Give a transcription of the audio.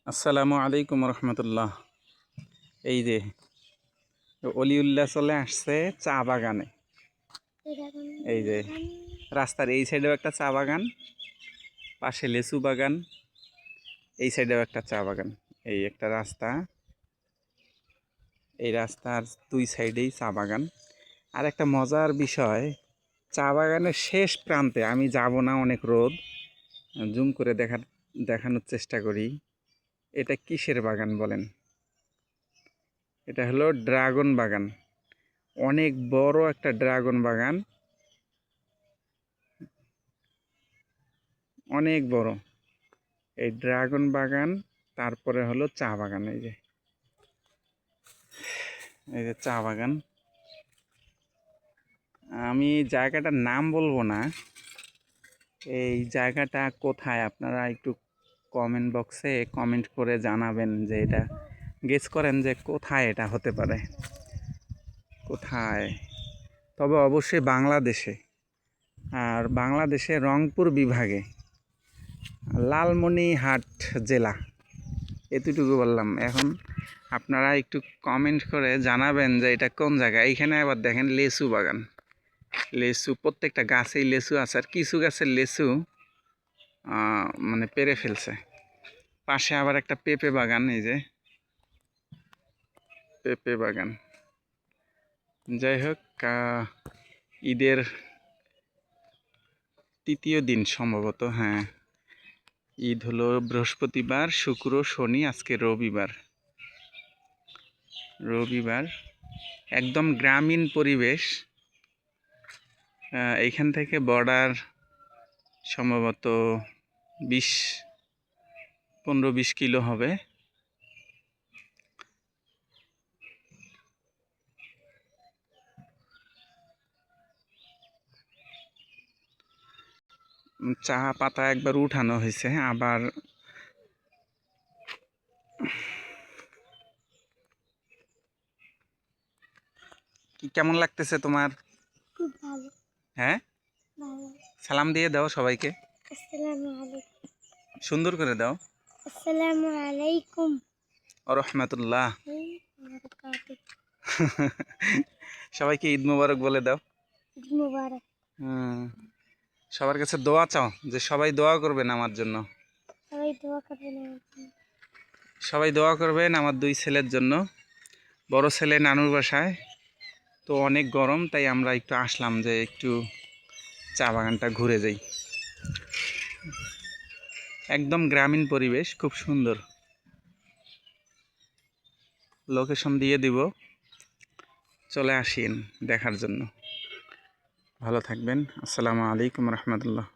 আসসালামু আলাইকুম রহমতুল্লাহ। এই যে অলিউল্লাহ চলে আসছে চা বাগানে। এই যে রাস্তার এই সাইডেও একটা চা বাগান, পাশে লেচু বাগান, এই সাইডেও একটা চা বাগান। এই একটা রাস্তা, এই রাস্তার দুই সাইডেই চা বাগান। আর একটা মজার বিষয়, চা বাগানের শেষ প্রান্তে আমি যাব না, অনেক রোদ, জুম করে দেখানোর চেষ্টা করি। এটা কিসের বাগান বলেন? এটা হলো ড্রাগন বাগান। অনেক বড় একটা ড্রাগন বাগান, অনেক বড় এই ড্রাগন বাগান। তারপরে হলো চা বাগান। এই যে চা বাগান। আমি জায়গাটার নাম বলবো না। এই জায়গাটা কোথায় আপনারা একটু কমেন্ট বক্সে কমেন্ট করে জানাবেন, যে এটা গেস করেন যে কোথায় এটা হতে পারে, কোথায়। তবে অবশ্যই বাংলাদেশে, আর বাংলাদেশে রংপুর বিভাগে, লালমনিরহাট জেলা। এতটুকু বললাম। এখন আপনারা একটু কমেন্ট করে জানাবেন যে এটা কোন জায়গা। এইখানে আবার দেখেন লেচু বাগান, লেচু, প্রত্যেকটা গাছেই লেচু আছে, আর কিছু গাছের লেচু মানে পেরে ফেলছে। পাশে আবার একটা পেঁপে বাগান, এই যে পেঁপে বাগান। যাই হোক, ঈদের তৃতীয় দিন সম্ভবত, হ্যাঁ, ঈদ হলো বৃহস্পতিবার, শুক্র, শনি, আজকে রবিবার। একদম গ্রামীণ পরিবেশ। এইখান থেকে বর্ডার সম্ভবত 15-20 কিলো হবে। চা পাতা একবার উঠানো হয়েছে, আবার কেমন লাগতেছে তোমার? খুব ভালো। হ্যাঁ, ভালো। সালাম দিয়ে দাও সবাইকে, আসসালামু আলাইকুম। সুন্দর করে দাও। আসসালামু আলাইকুম ওয়া রাহমাতুল্লাহ। বারাকাতুহু। সবাইকে ঈদ মোবারক বলে দাও। ঈদ মুবারক। সবার কাছে দোয়া চাও, যে সবাই দোয়া করবেন আমার জন্য। সবাই দোয়া করবেন আমার জন্য। সবাই দোয়া করবেন আমার দুই ছেলের জন্য। বড় ছেলে নানুর বাসায়, তো অনেক গরম, তাই আমরা একটু আসলাম যে একটু চা বাগানটা ঘুরে যাই। একদম গ্রামীণ পরিবেশ, খুব সুন্দর। লোকেশন দিয়ে দিব, চলে আসেন দেখার জন্য। ভালো থাকবেন। আসসালামু আলাইকুম রহমতুল্লাহ।